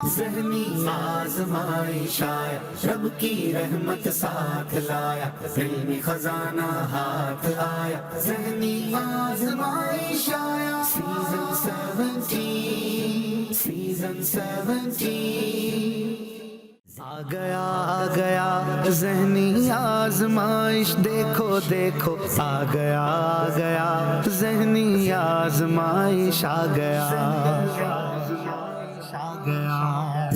ذہنی آزمائش آیا، رب کی رحمت ساتھ لایا، علمی خزانہ ہاتھ آیا، ذہنی آزمائش آیا، سیزن 17 آ گیا ذہنی آزمائش، دیکھو دیکھو آ گیا ذہنی آزمائش آ گیا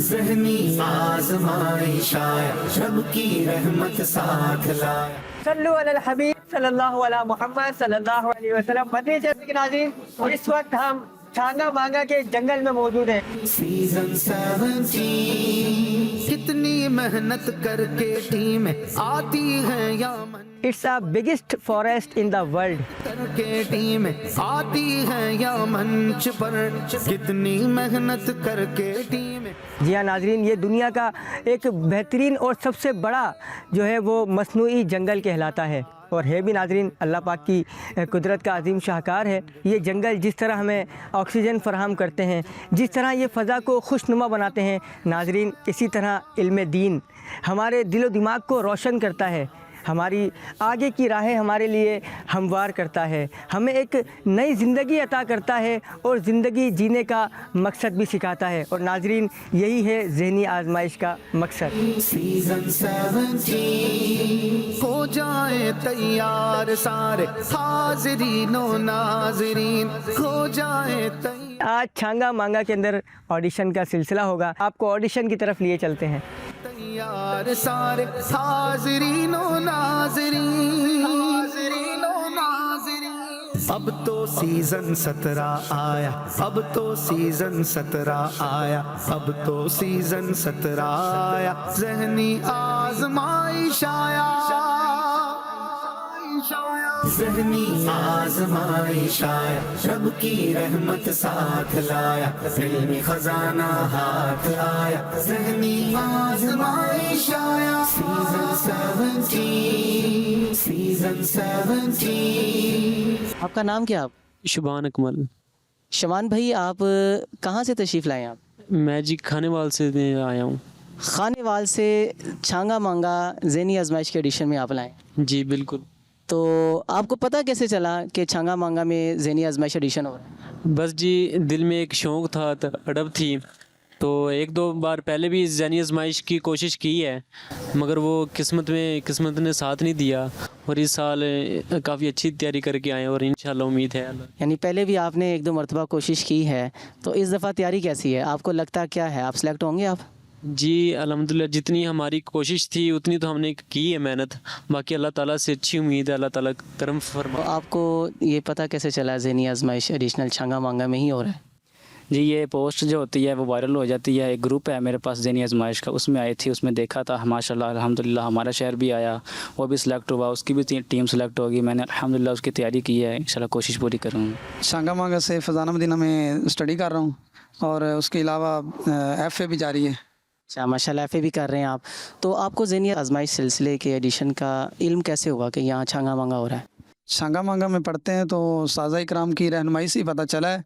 ذہنی آزمائش آیا، رب کی رحمت ساتھ لایا۔ صلو علی الحبیب صلی اللہ علیہ محمد صلی اللہ علیہ وسلم۔ مدنی چینل کے ناظرین، اس وقت ہم چھانگا مانگا کے جنگل میں موجود ہیں۔ سیزن 17 کتنی محنت کر کے ٹیم آتی ہے یمن، it's a biggest forest in the world۔ کر کے ٹیم آتی ہے یمن پر، کتنی محنت کر کے ٹیم۔ جی ہاں ناظرین، یہ دنیا کا ایک بہترین اور سب سے بڑا جو ہے وہ مصنوعی جنگل کہلاتا ہے، اور ہے بھی ناظرین اللہ پاک کی قدرت کا عظیم شاہکار ہے۔ یہ جنگل جس طرح ہمیں آکسیجن فراہم کرتے ہیں، جس طرح یہ فضا کو خوشنما بناتے ہیں ناظرین، اسی طرح علم دین ہمارے دل و دماغ کو روشن کرتا ہے، ہماری آگے کی راہیں ہمارے لیے ہموار کرتا ہے، ہمیں ایک نئی زندگی عطا کرتا ہے اور زندگی جینے کا مقصد بھی سکھاتا ہے، اور ناظرین یہی ہے ذہنی آزمائش کا مقصد۔ سیزن 17 ہو جائیں تیار سارے حاضرین و ناظرین، ہو جائیں تیار۔ آج چھانگا مانگا کے اندر آڈیشن کا سلسلہ ہوگا، آپ کو آڈیشن کی طرف لیے چلتے ہیں۔ تیار سارے حاضرین و ناظرین، اب تو سیزن 17 آیا، اب تو سیزن 17 آیا، اب تو سیزن 17 آیا، ذہنی آزمائش آیا، ذہنی آزمائش آیا، رب کی رحمت ساتھ لایا، علمی خزانہ ہاتھ آیا، ذہنی آزمائش آیا، سیزن 17۔ آپ کا نام کیا؟ آپ شبان اکمل۔ شمان بھائی، آپ کہاں سے تشریف لائے ہیں؟ آپ میں جی کھانے وال سے آیا ہوں۔ خانے وال سے چھانگا مانگا ذہنی آزمائش کے ایڈیشن میں آپ لائیں؟ جی بالکل۔ تو آپ کو پتہ کیسے چلا کہ چھانگا مانگا میں ذہنی آزمائش ایڈیشن ہو رہا ہے؟ بس جی دل میں ایک شوق تھا، اڑب تھی، تو ایک دو بار پہلے بھی ذہنی آزمائش کی کوشش کی ہے، مگر وہ قسمت نے ساتھ نہیں دیا، اور اس سال کافی اچھی تیاری کر کے آئے، اور انشاءاللہ امید ہے اللہ۔ یعنی پہلے بھی آپ نے ایک دو مرتبہ کوشش کی ہے، تو اس دفعہ تیاری کیسی ہے؟ آپ کو لگتا کیا ہے آپ سلیکٹ ہوں گے؟ آپ جی الحمدللہ جتنی ہماری کوشش تھی اتنی تو ہم نے کی ہے محنت، باقی اللہ تعالیٰ سے اچھی امید ہے، اللہ تعالیٰ کرم فرما۔ آپ کو یہ پتہ کیسے چلا ذہنی آزمائش ایڈیشنل چھانگا مانگا میں ہی ہو رہا ہے؟ جی یہ پوسٹ جو ہوتی ہے وہ وائرل ہو جاتی ہے، ایک گروپ ہے میرے پاس ذہنی آزمائش کا، اس میں آئی تھی، اس میں دیکھا تھا، ماشاءاللہ الحمدللہ ہمارا شہر بھی آیا، وہ بھی سلیکٹ ہوا، اس کی بھی ٹیم سلیکٹ ہوگی، میں نے الحمدللہ اس کی تیاری کی ہے، انشاءاللہ کوشش پوری کروں گا۔ چھانگا مانگا سے فضانہ مدینہ میں اسٹڈی کر رہا ہوں، اور اس کے علاوہ ایف اے بھی جاری ہے۔ اچھا ماشاء اللہ، ایف اے بھی کر رہے ہیں آپ۔ تو آپ کو ذہنی آزمائش سلسلے کے ایڈیشن کا علم کیسے ہوا کہ یہاں چھانگا مانگا ہو رہا ہے؟ چھانگا مانگا میں پڑھتے ہیں تو اساتذہ کرام کی رہنمائی سے ہی پتہ چلا ہے۔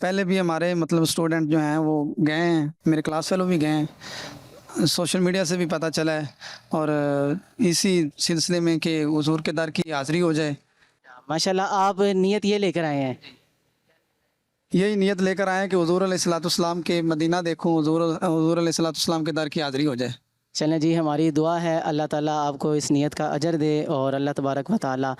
پہلے بھی ہمارے اسٹوڈنٹ جو ہیں وہ گئے ہیں، میرے کلاس فیلو بھی گئے ہیں، سوشل میڈیا سے بھی پتہ چلا ہے، اور اسی سلسلے میں کہ حضور کے در کی حاضری ہو جائے، ماشاء اللہ آپ نیت یہ لے کر آئے ہیں؟ یہی نیت لے کر آئے ہیں کہ حضور علیہ الصلوۃ والسلام کے مدینہ دیکھوں، حضور علیہ الصلوۃ والسلام کے در کی حاضری ہو جائے۔ چلیں جی، ہماری دعا ہے اللہ تعالیٰ آپ کو اس نیت کا اجر دے، اور اللہ تبارک و تعالیٰ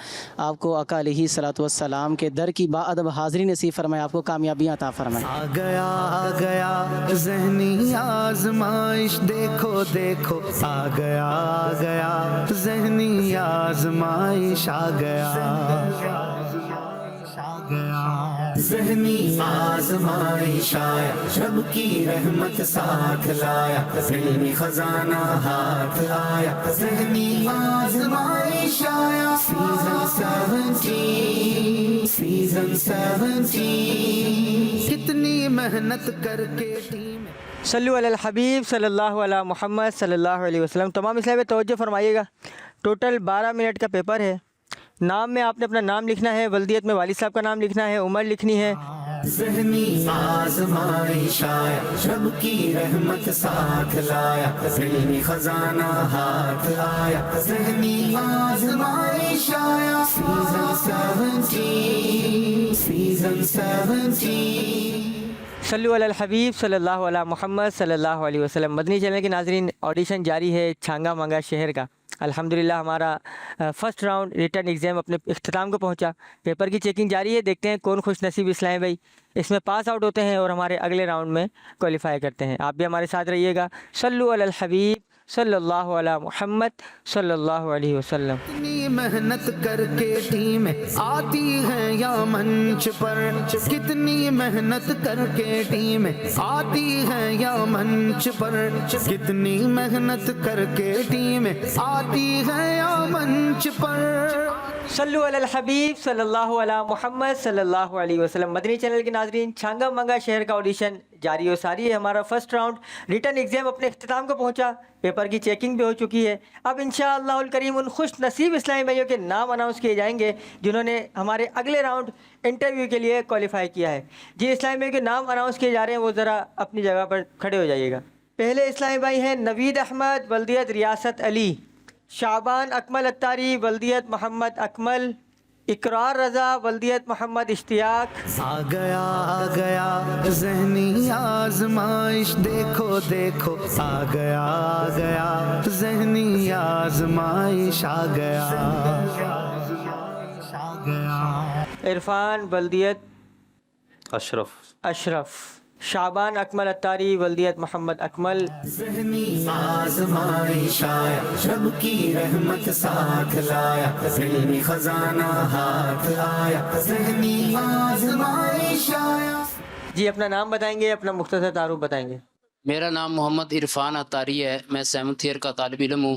آپ کو آقا علیہ الصلوۃ والسلام کے در کی باادب حاضری نصیب فرمائے، آپ کو کامیابیاں عطا فرمائے۔ آ گیا ذہنی آزمائش، دیکھو دیکھو آ گیا ذہنی آزمائش آ گیا ذہنی آزمائش آیا، رب کی رحمت ساتھ لایا، علمی خزانہ ہاتھ آیا، ذہنی آزمائش آیا، سیزن 17 کتنی محنت کر کے ٹیم۔ صلو علی الحبیب صلی اللہ علیہ محمد صلی اللہ علیہ وسلم۔ تمام اسلامی توجہ فرمائیے گا، ٹوٹل 12 منٹ کا پیپر ہے۔ نام میں آپ نے اپنا نام لکھنا ہے، ولدیت میں والد صاحب کا نام لکھنا ہے، عمر لکھنی ہے، ذہنی آزمائش آیا رب کی رحمت ساتھ لایا علمی خزانہ ہاتھ آیا ذہنی آزمائش آیا سیزن 17 صلو علی الحبیب صلی اللہ علیہ محمد صلی اللہ علیہ وسلم۔ مدنی چینل کے ناظرین، آڈیشن جاری ہے چھانگا مانگا شہر کا۔ الحمدللہ ہمارا فرسٹ راؤنڈ ریٹرن ایگزام اپنے اختتام کو پہنچا، پیپر کی چیکنگ جاری ہے، دیکھتے ہیں کون خوش نصیب اسلام بھائی اس میں پاس آؤٹ ہوتے ہیں اور ہمارے اگلے راؤنڈ میں کوالیفائی کرتے ہیں۔ آپ بھی ہمارے ساتھ رہیے گا۔ صلو علی الحبیب صلی اللہ علی محمد صلی اللہ علیہ وسلم۔ کتنی محنت کر کے ٹیم آتی ہے یا منچ پر، کتنی محنت کر کے ٹیم آتی ہے یا منچ پر، کتنی محنت کر کے ٹیم آتی ہے یا منچ پر۔ صلو علی الحبیب صلی اللہ علی محمد صلی اللہ علیہ وسلم۔ مدنی چینل کے ناظرین، چھانگا منگا شہر کا آڈیشن جاری و ساری ہے۔ ہمارا فرسٹ راؤنڈ ریٹرن ایگزام اپنے اختتام کو پہنچا، پیپر کی چیکنگ بھی ہو چکی ہے۔ اب انشاءاللہ الکریم ان خوش نصیب اسلامی بھائیوں کے نام اناؤنس کیے جائیں گے جنہوں نے ہمارے اگلے راؤنڈ انٹرویو کے لیے کوالیفائی کیا ہے۔ جی اسلامی بھائیوں کے نام اناؤنس کیے جا رہے ہیں، وہ ذرا اپنی جگہ پر کھڑے ہو جائیے گا۔ پہلے اسلامی بھائی ہیں نوید احمد بلدیت ریاست علی، شعبان اکمل اتاری بلدیت محمد اکمل، اقرار رضا بلدیت محمد اشتیاق۔ آ گیا ذہنی آزمائش، دیکھو دیکھو آ گیا ذہنی آزمائش آ گیا۔ عرفان بلدیت اشرف، شعبان اکمل اتاری بلدیت محمد اکمل۔ ذہنی آزمائش آیا رب کی رحمت ساتھ لایا علمی خزانہ ہاتھ آیا ذہنی آزمائش آیا۔ جی اپنا نام بتائیں گے، اپنا مختصر تعارف بتائیں گے۔ میرا نام محمد عرفان اتاری ہے، میں 7th ایئر کا طالب علم ہوں،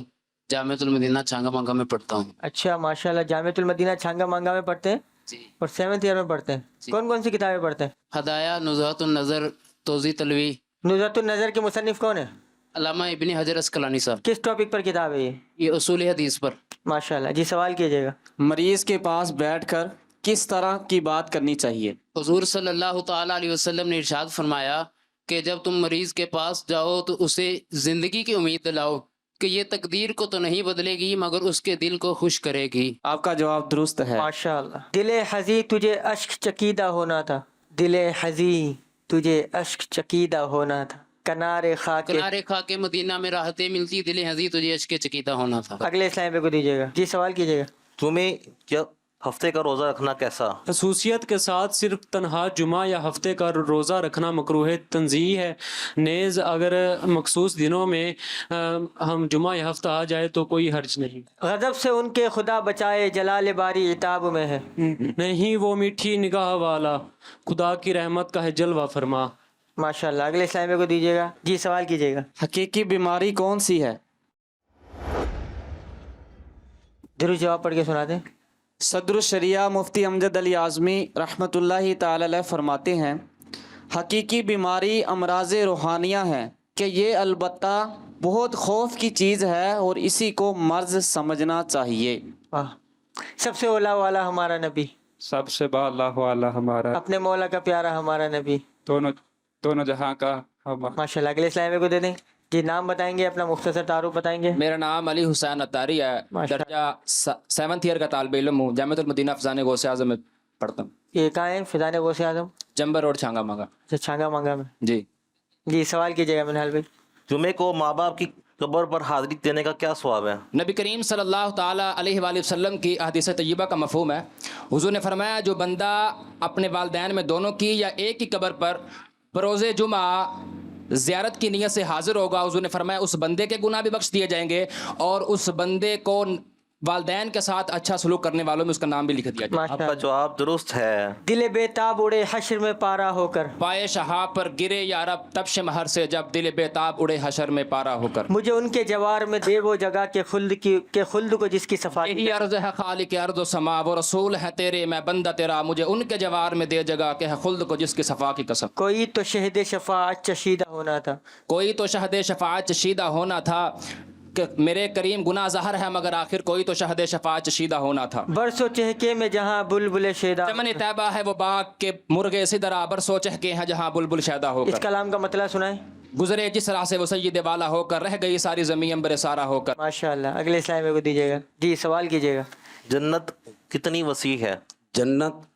جامعۃ المدینہ چھانگا مانگا میں پڑھتا ہوں۔ اچھا ماشاءاللہ، جامعۃ المدینہ چھانگا مانگا میں پڑھتے ہیں جی اور 7th ایئر میں پڑھتے ہیں۔ کون کون سی کتابیں پڑھتے ہیں؟ ہدایہ، نزہۃ النظر، توضیح تلوی۔ نزہۃ النظر کے مصنف کون ہیں؟ علامہ ابن حجر اسقلانی صاحب۔ کس ٹاپک پر کتاب ہے یہ؟ یہ اصول حدیث پر۔ ماشاءاللہ۔ جی سوال کیجیے گا۔ مریض کے پاس بیٹھ کر کس طرح کی بات کرنی چاہیے؟ حضور صلی اللہ تعالیٰ علیہ وسلم نے ارشاد فرمایا کہ جب تم مریض کے پاس جاؤ تو اسے زندگی کی امید دلاؤ کہ یہ تقدیر کو تو نہیں بدلے گی مگر اس کے دل کو خوش کرے گی۔ آپ کا جواب درست ہے۔ ماشاءاللہ۔ دل حزی تجھے اشک چکیدہ ہونا تھا، دل حزی تجھے اشک چکیدہ ہونا تھا، کنارے خاک۔ کنارے خاک کے مدینہ میں راحتیں ملتی، دل حزی تجھے اشک چکیدہ ہونا تھا۔ اگلے اسلام پہ کو دیجیے گا۔ جی سوال کیجیے گا۔ تمہیں کیا ہفتے کا روزہ رکھنا کیسا؟ خصوصیت کے ساتھ صرف تنہا جمعہ یا ہفتے کا روزہ رکھنا مکروہ تنزیہ ہے، نیز اگر مخصوص دنوں میں ہم جمعہ یا ہفتہ آ جائے تو کوئی حرج نہیں۔ غضب سے ان کے خدا بچائے، جلال باری عتاب میں ہے۔ نہیں وہ میٹھی نگاہ والا، خدا کی رحمت کا ہے جلوہ فرما۔ ماشاءاللہ۔ اگلے اسلام پہ کو دیجیے گا۔ جی سوال کیجیے گا۔ حقیقی بیماری کون سی ہے؟ درود جواب پڑھ کے سنا دیں۔ صدر الشریعہ مفتی امجد علی اعظمی رحمۃ اللہ تعالی علیہ فرماتے ہیں، حقیقی بیماری امراض روحانیہ ہیں کہ یہ البتہ بہت خوف کی چیز ہے اور اسی کو مرض سمجھنا چاہیے۔ واہ۔ سب سے اولا والا ہمارا نبی، سب سے با اللہ والا ہمارا، اپنے مولا کا پیارا ہمارا نبی، دونوں جہاں کا ہمارا۔ ماشاءاللہ۔ اگلے اسلام پہ کو دے دیں۔ جی نام بتائیں گے، اپنا مختصر تعارف بتائیں گے۔ میرا نام علی حسین اتاری ہے، درجہ 7th ایئر کا طالب علم ہوں، جامعۃ المدینہ فضان غوث اعظم میں پڑھتا ہوں۔ یہ کہاں ہے؟ فضان غوث اعظم، چمبر روڈ چھانگا مانگا۔ اچھا چھانگا مانگا میں۔ جی جی سوال کیجیے گا منحال بھائی۔ جمعے کو ماں باپ کی قبر پر حاضری دینے کا کیا ثواب ہے؟ نبی کریم صلی اللہ تعالیٰ علیہ وآلہ وسلم کی احادیث طیبہ کا مفہوم ہے، حضور نے فرمایا جو بندہ اپنے والدین میں دونوں کی یا ایک ہی قبر پر بروز جمعہ زیارت کی نیت سے حاضر ہوگا، حضور نے فرمایا اس بندے کے گناہ بھی بخش دیے جائیں گے اور اس بندے کو والدین کے ساتھ اچھا سلوک کرنے والوں میں اس کا نام بھی لکھ دیا جائے۔ آپ کا جواب درست ہے۔ دل بے تاب اڑے حشر میں پارا ہو کر، پائے شہاب پر گرے یا رب تبش مہر سے جب دل بے تاب اڑے حشر میں پارا ہو کر، مجھے ان کے جوار میں دے وہ جگہ کے خلد کو جس کی صفائی۔ یہی عرض ہے خالق ارض و سما، وہ رسول ہے تیرے میں بندہ تیرا، مجھے ان کے جوار میں دے جگہ کہ ہے خلد کو جس کی صفا کی قسم۔ کوئی تو شہد شفاعت چشیدہ ہونا تھا، کوئی تو شہد شفاعت چشیدہ ہونا تھا، کہ میرے کریم گناہ ظاہر ہے مگر آخر کوئی تو شہد شفاعت چشیدہ ہونا تھا. برسو چہکے میں جہاں بلبل شیدا. چمن طیبہ ہے وہ باغ کے مرغے سدرا برسو چہکے ہیں جہاں بلبل شیدا ہو اس کر. کلام کا مطلب سنائیں. گزرے جس راہ سے وہ سید والا ہو کر رہ گئی ساری زمین انبر سارا ہو کر. ماشاءاللہ. اگلے اسلام کو دیجیے گا. جی سوال کیجیے گا. جنت کتنی وسیع ہے؟ جنت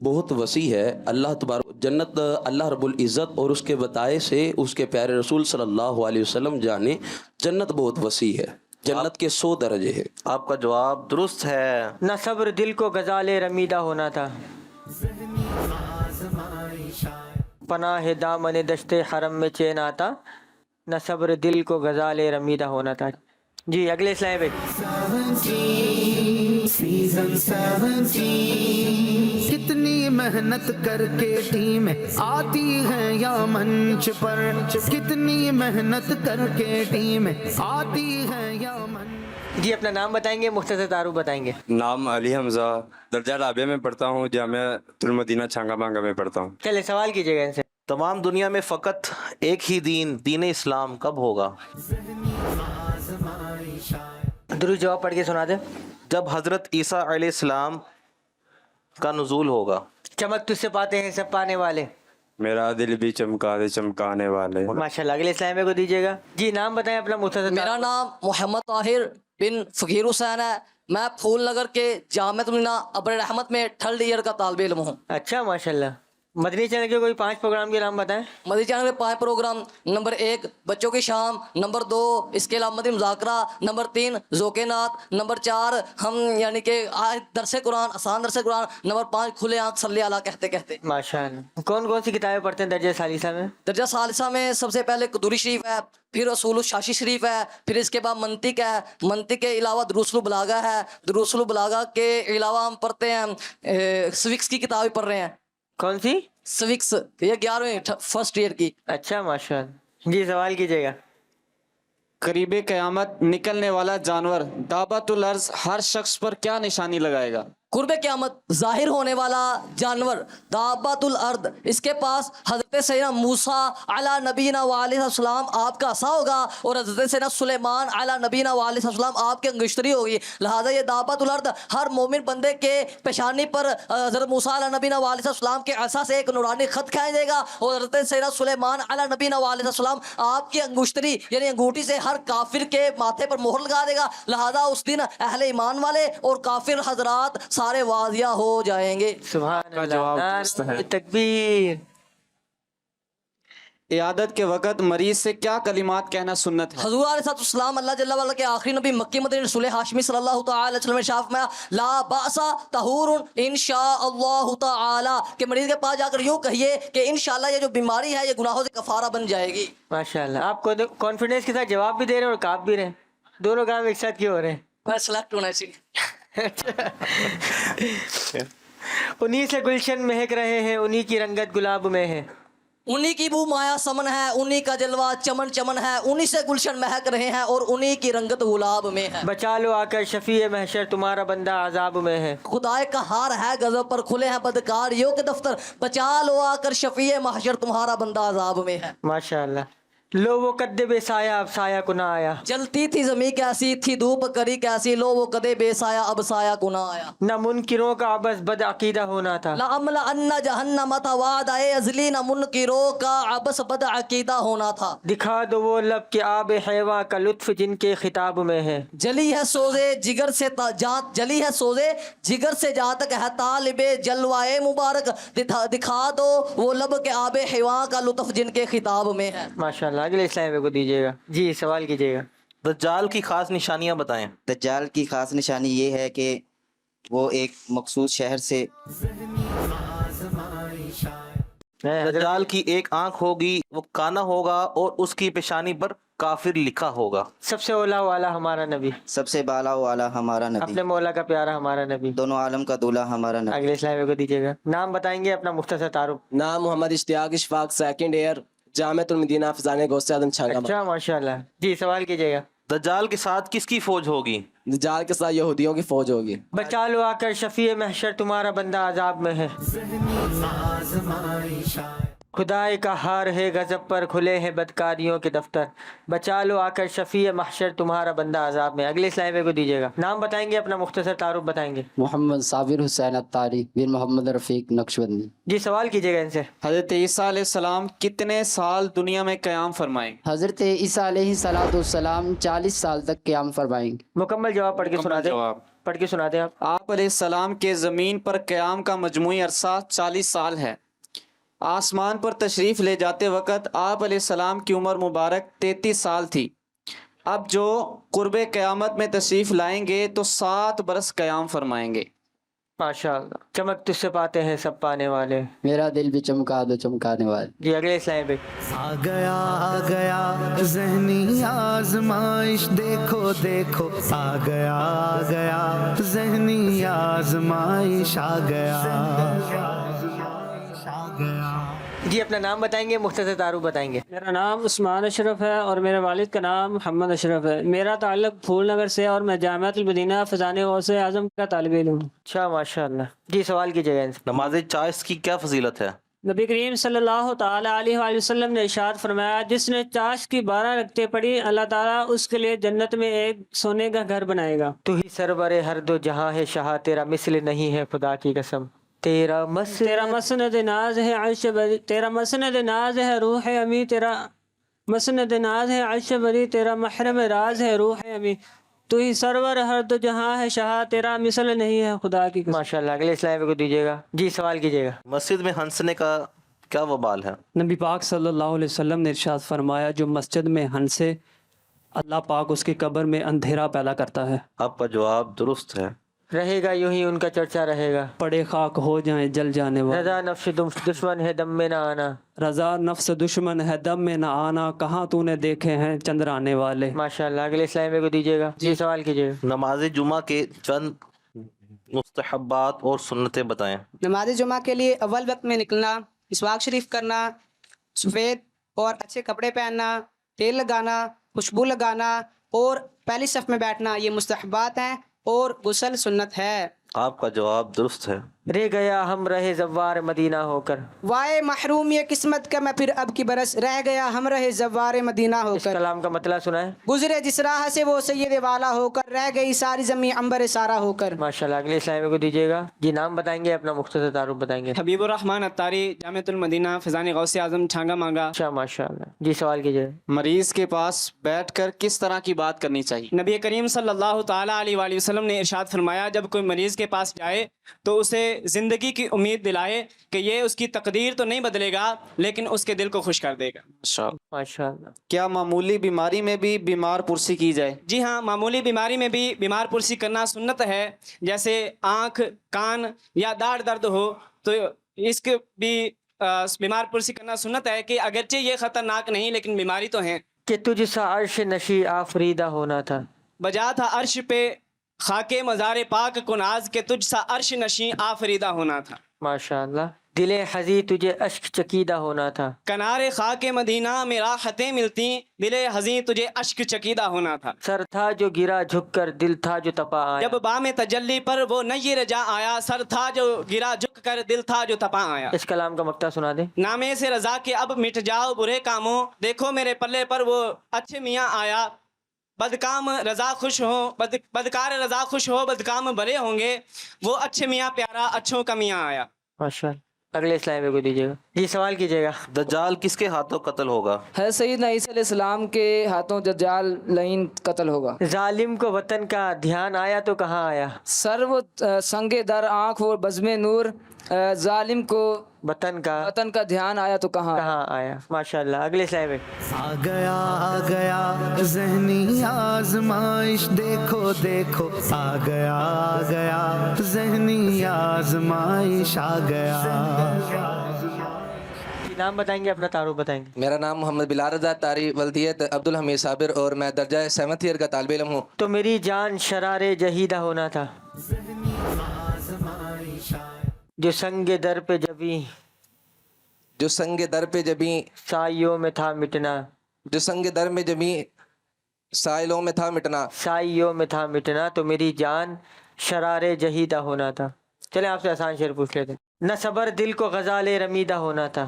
بہت وسیع ہے. اللہ تبارک جنت اللہ رب العزت اور اس کے بتائے سے اس کے پیارے رسول صلی اللہ علیہ وسلم جانے جنت بہت وسیع ہے. جنت کے 100 درجے ہیں. آپ کا جواب درست ہے. نہ صبر دل کو غزال رمیدہ ہونا تھا. پناہ دامن دشت حرم میں چین آتا. نہ صبر دل کو غزال رمیدہ ہونا تھا. جی اگلے اسلام پہ. کتنی محنت کر کے ٹیم آتی ہے یا منچ پر, کتنی محنت کر کے ٹیم آتی ہے یا منچ. جی اپنا نام بتائیں گے, مختصر تعارف بتائیں گے. نام علی حمزہ, درجہ رابعہ میں پڑھتا ہوں, جامعہ المدینہ چھانگا بانگا میں پڑھتا ہوں. چلے سوال کیجیے گا ان سے. تمام دنیا میں فقط ایک ہی دین, دین اسلام کب ہوگا؟ درود جواب پڑھ کے سنا دیں. جب حضرت عیسیٰ علیہ السلام کا نزول ہوگا. چمک تجھ سے پاتے ہیں سب پانے والے. میرا دل بھی چمکا دے چمکانے والے. ماشاءاللہ. اگلے اسلام کو دیجیے گا. جی نام بتائیں اپنا مختصر. میرا نام محمد طاہر بن فقیر حسین ہے. میں پھول نگر کے جامعہ المدینہ ابر رحمت میں 3rd ایئر کا طالب علم ہوں. اچھا ماشاءاللہ. مدنی چینل کے کوئی 5 پروگرام کے نام بتائیں. مدنی چینل میں 5 پروگرام. نمبر 1 بچوں کی شام, نمبر 2 اس کے علاوہ مدنی مذاکرہ, نمبر 3 ذوق نعت, نمبر 4 ہم یعنی کہ درس قرآن, آسان درس قرآن, نمبر 5 کھلے آنکھ صلی اللہ کہتے کہتے. ماشاءاللہ. کون کون سی کتابیں پڑھتے ہیں درجہ ثالثہ میں؟ درجہ ثالثہ میں سب سے پہلے قدوری شریف ہے, پھر اصول الشاشی شریف ہے, پھر اس کے بعد منطق ہے, منطق کے علاوہ دروس البلاغہ ہے, دروس البلاغہ کے علاوہ ہم پڑھتے ہیں سوکس کی کتابیں پڑھ رہے ہیں. کون سی؟ سوکس, یہ 11ویں 1st ایئر کی. اچھا ماشاءاللہ. جی سوال کیجیے گا. قریب قیامت نکلنے والا جانور دابۃ الارض ہر شخص پر کیا نشانی لگائے گا؟ قرب قیامت ظاہر ہونے والا جانور دابۃ الارض, اس کے پاس حضرت سیدنا موسیٰ علی نبینا وعلیہ السلام آپ کا عصا ہوگا, اور حضرت سیدنا سلیمان علی نبینا وعلیہ السلام آپ کے انگشتری ہوگی. لہٰذا یہ دابۃ الارض ہر مومن بندے کے پیشانی پر حضرت موسیٰ علی نبینا وعلیہ السلام کے عصا سے ایک نورانی خط کھینچ دے گا, اور حضرت سیدنا سلیمان علی نبینا وعلیہ السلام آپ کی انگشتری یعنی انگوٹھی سے ہر کافر کے ماتھے پر مہر لگا دے گا. لہٰذا اس دن اہل ایمان والے اور کافر حضرات سارے واضح ہو جائیں گے. سبحان اللہ. تکبیر. عیادت کے وقت مریض سے کیا کلمات کہنا سنت ہے؟ حضور علیہ السلام اللہ جل وعلا کے آخری نبی مکی مدنی رسول ہاشمی صلی اللہ تعالی علیہ وسلم شاف میں لا باس طہور انشاء اللہ تعالی کہ مریض کے پاس جا کر یوں کہیے کہ انشاءاللہ یہ جو بیماری ہے یہ گناہوں سے کفارہ بن جائے گی. ماشاءاللہ. آپ کو کانفیڈنس کے ساتھ جواب بھی دے رہے ہیں اور کاپ بھی رہے ہیں, دونوں کام ایک ساتھ کیوں ہو رہے ہیں؟ میں سلیکٹ ہونا چاہیے. انہی سے گلشن مہک رہے ہیں, انہی کی رنگت گلاب میں ہے, انہی کی بو مایا سمن ہے, انہی کا جلوہ چمن چمن ہے, انہی سے گلشن مہک رہے ہیں اور انہی کی رنگت گلاب میں ہے. بچا لو آ کر شفیع محشر تمہارا بندہ عذاب میں ہے. خدائے کا ہار ہے غضب پر کھلے ہیں بدکاریوں کے دفتر, بچا لو آ کر شفیع محشر تمہارا بندہ عذاب میں ہے. ماشاءاللہ. لو وہ قد بے سایہ اب سایہ کو نہ آیا, جلتی تھی زمین کیسی تھی دھوپ کری کیسی, لو وہ قدے بے سایہ اب سایہ کو نہ آیا. نہ منکروں کا عبث بد عقیدہ ہونا تھا, لَأَمْلَأَنَّ جَهَنَّمَ تَوَعْدَ ازلی, نہ منکروں کا عبث بد عقیدہ ہونا تھا. دکھا دو وہ لب کے آب حیواں کا لطف جن کے خطاب میں ہے. جلی ہے سوزے جگر سے جلی ہے سوزے جگر سے جہاں تک ہے طالب جلوائے مبارک, دکھا دو وہ لب کے آب حیواں کا لطف جن کے خطاب میں ہے. ماشاءاللہ. اگلے اسلام کو دیجیے گا. جی سوال کیجیے گا. دجال کی خاص نشانیاں بتائیں. دجال کی خاص نشانی یہ ہے کہ وہ ایک مخصوص شہر سے دجال کی ایک آنکھ ہوگی, وہ کانا ہوگا اور اس کی پیشانی پر کافر لکھا ہوگا. سب سے اولا والا ہمارا نبی, سب سے بالا والا ہمارا نبی, اپنے مولا کا پیارا ہمارا نبی, دونوں عالم کا دولہ ہمارا نبی. اگلے اسلام کو دیجیے گا. نام بتائیں گے اپنا مختصر تعارف. نام محمد اشتیاق اشفاق, 2nd ایئر, جامعہ المدینہ فضانہ غوث اعظم چھانگا. اچھا ماشاءاللہ. جی سوال کیجیے گا. دجال کے ساتھ کس کی فوج ہوگی؟ دجال کے ساتھ یہودیوں کی فوج ہوگی. بچا لو آ کر شفیع محشر تمہارا بندہ عذاب میں ہے. خدائے کا ہار ہے غضب پر، کھلے ہیں بدکاریوں کے دفتر، بچا لو آ کر شفیع محشر تمہارا بندہ عذاب میں۔ اگلے اسلام کو دیجیے گا، نام بتائیں گے، اپنا مختصر تعارف بتائیں گے۔ محمد صابر حسین اتاری بن محمد رفیق نقشبندی۔ جی سوال کیجیے گا ان سے۔ حضرت عیسیٰ علیہ السلام کتنے سال دنیا میں قیام فرمائے؟ حضرت عیسیٰ علیہ السلام 40 سال تک قیام فرمائیں گے۔ مکمل جواب پڑھ کے سنا دیں، پڑھ کے سنا دیں آپ۔ آپ علیہ السلام کے زمین پر قیام کا مجموعی عرصہ 40 سال ہے۔ آسمان پر تشریف لے جاتے وقت آپ علیہ السلام کی عمر مبارک 33 سال تھی۔ اب جو قرب قیامت میں تشریف لائیں گے تو 7 برس قیام فرمائیں گے۔ ماشاءاللہ، چمک تجھ سے پاتے ہیں سب پانے والے، میرا دل بھی چمکا دو چمکانے والے۔ جی اگلے اسلام پہ۔ آ گیا ذہنی آزمائش، دیکھو دیکھو آ گیا ذہنی آزمائش، آ گیا۔ جی اپنا نام بتائیں گے، مختصر تعارف بتائیں گے۔ میرا نام عثمان اشرف ہے اور میرے والد کا نام محمد اشرف ہے۔ میرا تعلق پھول نگر سے اور میں جامعۃ المدینہ فیضان غوث اعظم کا طالب علم ہوں۔ اچھا ماشاءاللہ۔ جی سوال کیجیے گا ان سے۔ نماز چاشت کی کیا فضیلت ہے؟ نبی کریم صلی اللہ تعالی علیہ وآلہ وسلم نے ارشاد فرمایا، جس نے چاشت کی 12 رکعتیں پڑھی اللہ تعالیٰ اس کے لیے جنت میں ایک سونے کا گھر بنائے گا۔ تو ہی سرور ہر دو جہاں ہے شاہ، تیرا مثل نہیں ہے خدا کی قسم، تیرا مسند ناز ہے عرش بری، تیرا مسند ناز ہے روح امی، تیرا مسند ناز ہے عرش بری، تیرا محرم راز ہے روح امی، تو ہی سرور ہر دو جہاں ہے شاہ، تیرا مثل نہیں ہے خدا کی قسم۔ ماشاءاللہ۔ اگلے اسلام کو دیجیے گا۔ جی سوال کیجیے گا۔ مسجد میں ہنسنے کا کیا وبال ہے؟ نبی پاک صلی اللہ علیہ وسلم نے ارشاد فرمایا، جو مسجد میں ہنسے اللہ پاک اس کی قبر میں اندھیرا پیدا کرتا ہے۔ آپ کا جواب درست ہے۔ رہے گا یوں ہی ان کا چرچا رہے گا، پڑے خاک ہو جائیں جل جانے والے، رضا نفس دشمن ہے دم میں نہ آنا، رضا نفس دشمن ہے دم میں نہ آنا، کہاں تو نے دیکھے ہیں چندرانے والے۔ ماشاءاللہ۔ اگلے اسلام کو دیجیے گا۔ جی سوال کیجیے گا۔ نماز جمعہ کے چند مستحبات اور سنتیں بتائیں۔ نماز جمعہ کے لیے اول وقت میں نکلنا، مسواک شریف کرنا، سفید اور اچھے کپڑے پہننا، تیل لگانا، خوشبو لگانا اور پہلی صف میں بیٹھنا، یہ مستحبات ہیں اور غسل سنت ہے۔ آپ کا جواب درست ہے۔ رہ گیا ہم رہے زوار مدینہ ہو کر، وائے محروم یہ قسمت کا میں پھر اب کی برس، رہ گیا ہم رہے زوار مدینہ ہو اس کر، کلام کا مطلب سنائیں۔ گزرے جس راہ سے وہ سید والا ہو کر، رہ گئی ساری زمین عنبر سارا ہو کر۔ ماشاءاللہ۔ اگلے اسلام کو دیجیے گا۔ جی نام بتائیں گے، اپنا مختصر تعارف بتائیں گے۔ حبیب الرحمن اتاری، جامعۃ المدینہ فیضان غوث اعظم چھانگا مانگا۔ اچھا ماشاءاللہ۔ جی سوال کیجیے۔ مریض کے پاس بیٹھ کر کس طرح کی بات کرنی چاہیے؟ نبی کریم صلی اللہ تعالیٰ علیہ وآلہ وسلم نے ارشاد فرمایا، جب کوئی مریض کے پاس جائے تو اسے زندگی کی امید دلائے کہ یہ اس کی تقدیر تو نہیں بدلے گا لیکن اس کے دل کو خوش کر دے گا۔ ماشاءاللہ۔ کیا معمولی بیماری میں بھی بیمار پرسی کی جائے؟ جی ہاں، معمولی بیماری میں بھی بیمار پرسی کرنا سنت ہے، جیسے آنکھ، کان یا داڑھ درد ہو تو اس کے بھی بیمار پرسی کرنا سنت ہے، کہ اگرچہ یہ خطرناک نہیں لیکن بیماری تو ہیں۔ کہ تجھ سا عرش نشی آفریدہ ہونا تھا، بجا تھا عرش پہ خاک مزار پاک کو ناز، کے تجھ سا عرش نشیں آفریدہ ہونا تھا۔ ماشاءاللہ۔ دل حزی تجھے اشک چکیدہ ہونا تھا، کنارے خاک مدینہ میں راحتیں ملتی، دل حزیں تجھے اشک چکیدہ ہونا تھا۔ سر تھا جو گرا جھک کر، دل تھا جو تپا آیا، جب بام تجلی پر وہ نئی رجا آیا، سر تھا جو گرا جھک کر، دل تھا جو تپا آیا۔ اس کلام کا مقطع سنا دیں۔ نامے سے رضا کے اب مٹ جاؤ برے کاموں، دیکھو میرے پلے پر وہ اچھے میاں آیا، بدکام رضا خوش ہو، بدکار رضا خوش ہو، بدکام بھلے ہوں گے، وہ اچھے میاں پیارا اچھوں کا میاں آیا۔ ماشاءاللہ۔ اگلے اسلام کو دیجیے گا۔ جی سوال کیجیے گا۔ دجال کس کے ہاتھوں قتل ہوگا؟ ہے سیدنا عیسیٰ علیہ السلام کے ہاتھوں دجال لعین قتل ہوگا۔ ظالم کو وطن کا دھیان آیا تو کہاں آیا، سر وہ سنگ در آنکھ اور بزم نور، ظالم کو وطن کا دھیان آیا تو کہاں آیا۔ ماشاءاللہ۔ اگلے اسلام۔ آ گیا ذہنی آزمائش، دیکھو دیکھو آ گیا ذہنی آزمائش، آ گیا۔ نام بتائیں گے، اپنا تعارف بتائیں گے۔ میرا نام محمد بلال رضا تاری، ولدیت عبدالحمید صابر، اور میں درجہ 7th ایئر کا طالب علم ہوں۔ تو میری جان شرار جہیدہ ہونا تھا، جو سنگ در پہ جبیں، جو سنگ در پہ جبیں سائیوں میں تھا مٹنا، جو سنگ در میں جبیں سائلوں میں تھا مٹنا، سائیوں میں تھا مٹنا، تو میری جان شرار جہیدہ ہونا تھا۔ چلیں آپ سے آسان شعر پوچھ لیتے ہیں۔ نہ صبر دل کو غزال رمیدہ ہونا تھا،